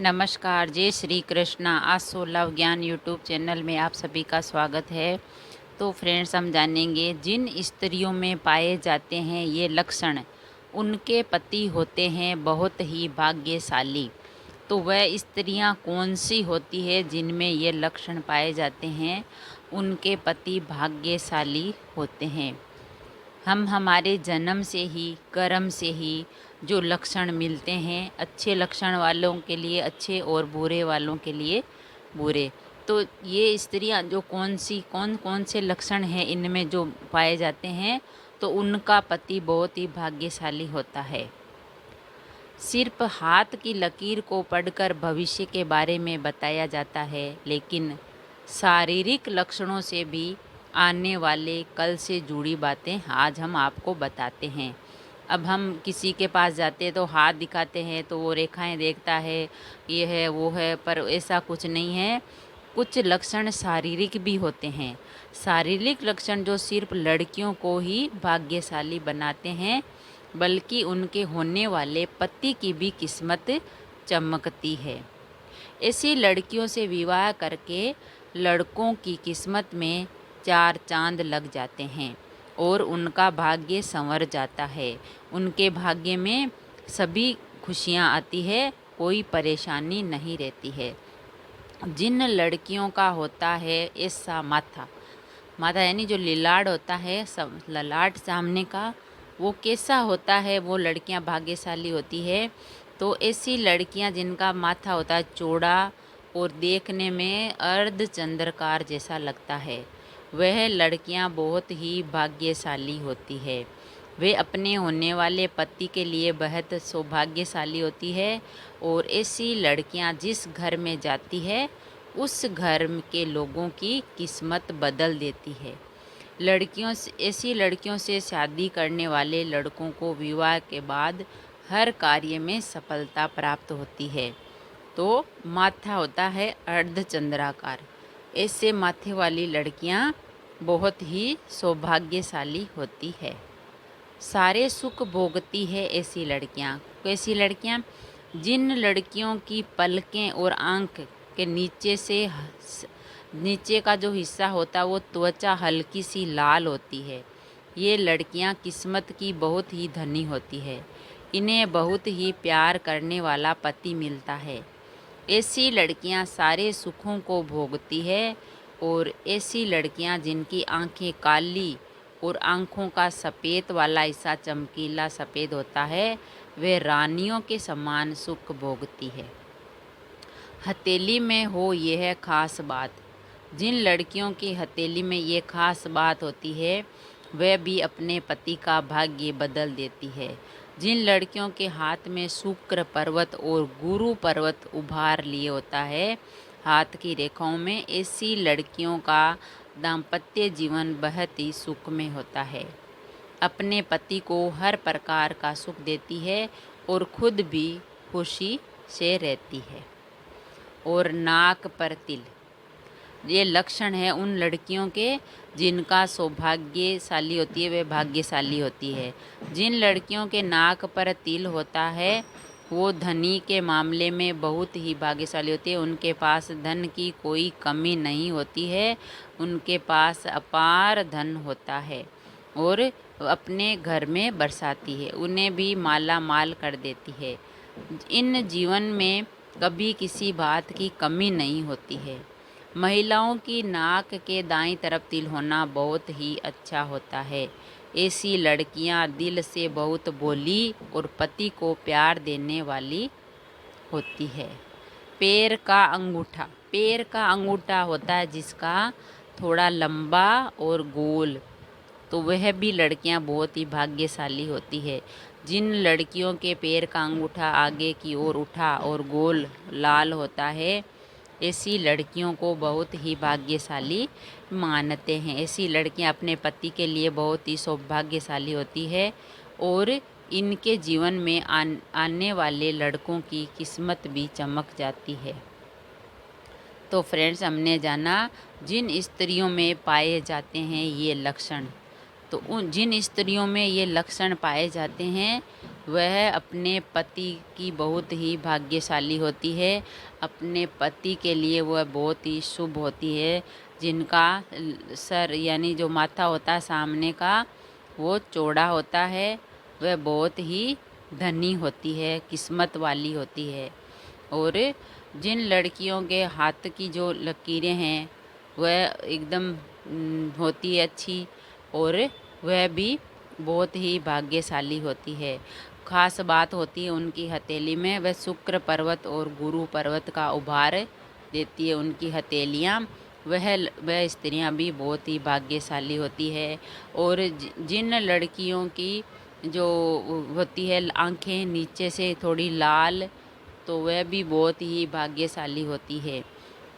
नमस्कार, जय श्री कृष्णा। आसो लव ज्ञान यूट्यूब चैनल में आप सभी का स्वागत है। तो फ्रेंड्स, हम जानेंगे जिन स्त्रियों में पाए जाते हैं ये लक्षण, उनके पति होते हैं बहुत ही भाग्यशाली। तो वह स्त्रियां कौन सी होती है जिनमें ये लक्षण पाए जाते हैं, उनके पति भाग्यशाली होते हैं। हम हमारे जन्म से ही, कर्म से ही जो लक्षण मिलते हैं, अच्छे लक्षण वालों के लिए अच्छे और बुरे वालों के लिए बुरे। तो ये स्त्रियां जो कौन कौन से लक्षण हैं इनमें जो पाए जाते हैं, तो उनका पति बहुत ही भाग्यशाली होता है। सिर्फ हाथ की लकीर को पढ़कर भविष्य के बारे में बताया जाता है, लेकिन शारीरिक लक्षणों से भी आने वाले कल से जुड़ी बातें आज हम आपको बताते हैं। अब हम किसी के पास जाते हैं तो हाथ दिखाते हैं तो वो रेखाएं देखता है, ये है वो है, पर ऐसा कुछ नहीं है। कुछ लक्षण शारीरिक भी होते हैं। शारीरिक लक्षण जो सिर्फ लड़कियों को ही भाग्यशाली बनाते हैं, बल्कि उनके होने वाले पति की भी किस्मत चमकती है। ऐसी लड़कियों से विवाह करके लड़कों की किस्मत में चार चांद लग जाते हैं और उनका भाग्य संवर जाता है। उनके भाग्य में सभी खुशियां आती है, कोई परेशानी नहीं रहती है। जिन लड़कियों का होता है ऐसा माथा, माथा यानी जो लिलाड़ होता है, सब ललाट सामने का, वो कैसा होता है, वो लड़कियां भाग्यशाली होती है। तो ऐसी लड़कियां जिनका माथा होता है चौड़ा और देखने में अर्धचंद्राकार जैसा लगता है, वह लड़कियां बहुत ही भाग्यशाली होती है। वे अपने होने वाले पति के लिए बेहद सौभाग्यशाली होती है। और ऐसी लड़कियां जिस घर में जाती है, उस घर के लोगों की किस्मत बदल देती है। ऐसी लड़कियों से शादी करने वाले लड़कों को विवाह के बाद हर कार्य में सफलता प्राप्त होती है। तो माथा होता है अर्धचंद्राकार। ऐसे माथे वाली लड़कियां बहुत ही सौभाग्यशाली होती है। सारे सुख भोगती है ऐसी लड़कियां। कैसी लड़कियां? जिन लड़कियों की पलकें और आंख के नीचे का जो हिस्सा होता है वो त्वचा हल्की सी लाल होती है, ये लड़कियां किस्मत की बहुत ही धनी होती है। इन्हें बहुत ही प्यार करने वाला पति मिलता है। ऐसी लड़कियां सारे सुखों को भोगती है। और ऐसी लड़कियां जिनकी आंखें काली और आंखों का सफ़ेद वाला हिस्सा चमकीला सफ़ेद होता है, वे रानियों के समान सुख भोगती है। हथेली में हो यह खास बात, जिन लड़कियों की हथेली में ये खास बात होती है, वह भी अपने पति का भाग्य बदल देती है। जिन लड़कियों के हाथ में शुक्र पर्वत और गुरु पर्वत उभार लिए होता है हाथ की रेखाओं में, ऐसी लड़कियों का दाम्पत्य जीवन बहुत ही सुखमय होता है। अपने पति को हर प्रकार का सुख देती है और खुद भी खुशी से रहती है। और नाक पर तिल, ये लक्षण है उन लड़कियों के जिनका सौभाग्यशाली होती है, वे भाग्यशाली होती है। जिन लड़कियों के नाक पर तिल होता है, वो धनी के मामले में बहुत ही भाग्यशाली होती है। उनके पास धन की कोई कमी नहीं होती है, उनके पास अपार धन होता है और अपने घर में बरसाती है, उन्हें भी माला माल कर देती है। इन जीवन में कभी किसी बात की कमी नहीं होती है। महिलाओं की नाक के दाईं तरफ तिल होना बहुत ही अच्छा होता है। ऐसी लड़कियां दिल से बहुत भोली और पति को प्यार देने वाली होती है। पैर का अंगूठा, पैर का अंगूठा होता है जिसका थोड़ा लंबा और गोल, तो वह भी लड़कियां बहुत ही भाग्यशाली होती है। जिन लड़कियों के पैर का अंगूठा आगे की ओर उठा और गोल लाल होता है, ऐसी लड़कियों को बहुत ही भाग्यशाली मानते हैं। ऐसी लड़कियां अपने पति के लिए बहुत ही सौभाग्यशाली होती है और इनके जीवन में आने वाले लड़कों की किस्मत भी चमक जाती है। तो फ्रेंड्स, हमने जाना जिन स्त्रियों में पाए जाते हैं ये लक्षण, तो जिन स्त्रियों में ये लक्षण पाए जाते हैं वह अपने पति की बहुत ही भाग्यशाली होती है। अपने पति के लिए वह बहुत ही शुभ होती है। जिनका सर यानी जो माथा होता है सामने का वो चौड़ा होता है, वह बहुत ही धनी होती है, किस्मत वाली होती है। और जिन लड़कियों के हाथ की जो लकीरें हैं वह एकदम होती है अच्छी, और वह भी बहुत ही भाग्यशाली होती है। खास बात होती है उनकी हथेली में, वह शुक्र पर्वत और गुरु पर्वत का उभार देती है उनकी हथेलियाँ। वह स्त्रियां भी बहुत ही भाग्यशाली होती है। और जिन लड़कियों की जो होती है आंखें नीचे से थोड़ी लाल, तो वह भी बहुत ही भाग्यशाली होती है।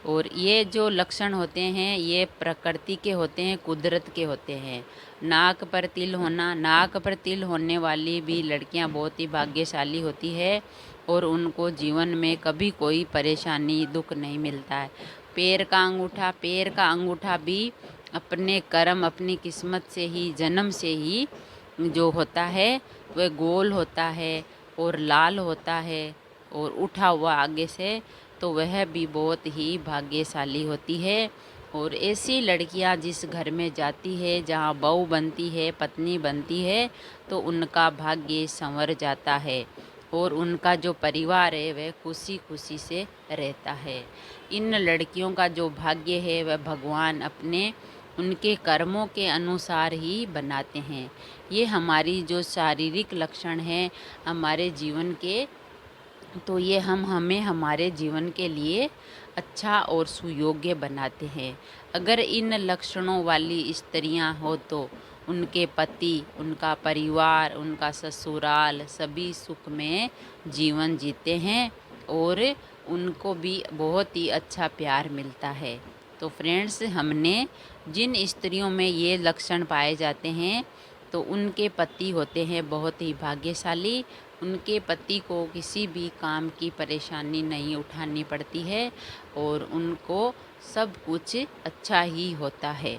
और ये जो लक्षण होते हैं ये प्रकृति के होते हैं, कुदरत के होते हैं। नाक पर तिल होना, नाक पर तिल होने वाली भी लड़कियां बहुत ही भाग्यशाली होती है और उनको जीवन में कभी कोई परेशानी दुख नहीं मिलता है। पैर का अंगूठा भी अपने कर्म अपनी किस्मत से ही, जन्म से ही जो होता है वह गोल होता है और लाल होता है और उठा हुआ आगे से, तो वह भी बहुत ही भाग्यशाली होती है। और ऐसी लड़कियां जिस घर में जाती है जहां बहू बनती है, पत्नी बनती है, तो उनका भाग्य संवर जाता है और उनका जो परिवार है वह खुशी खुशी से रहता है। इन लड़कियों का जो भाग्य है वह भगवान अपने उनके कर्मों के अनुसार ही बनाते हैं। ये हमारी जो शारीरिक लक्षण हैं हमारे जीवन के, तो ये हमें हमारे जीवन के लिए अच्छा और सुयोग्य बनाते हैं। अगर इन लक्षणों वाली स्त्रियां हो तो उनके पति, उनका परिवार, उनका ससुराल सभी सुख में जीवन जीते हैं और उनको भी बहुत ही अच्छा प्यार मिलता है। तो फ्रेंड्स, हमने जिन स्त्रियों में ये लक्षण पाए जाते हैं तो उनके पति होते हैं बहुत ही भाग्यशाली। उनके पति को किसी भी काम की परेशानी नहीं उठानी पड़ती है और उनको सब कुछ अच्छा ही होता है।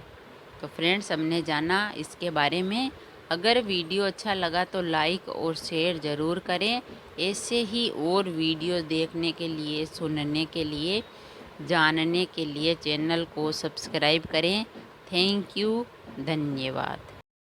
तो फ्रेंड्स, हमने जाना इसके बारे में। अगर वीडियो अच्छा लगा तो लाइक और शेयर ज़रूर करें। ऐसे ही और वीडियो देखने के लिए, सुनने के लिए, जानने के लिए चैनल को सब्सक्राइब करें। थैंक यू, धन्यवाद।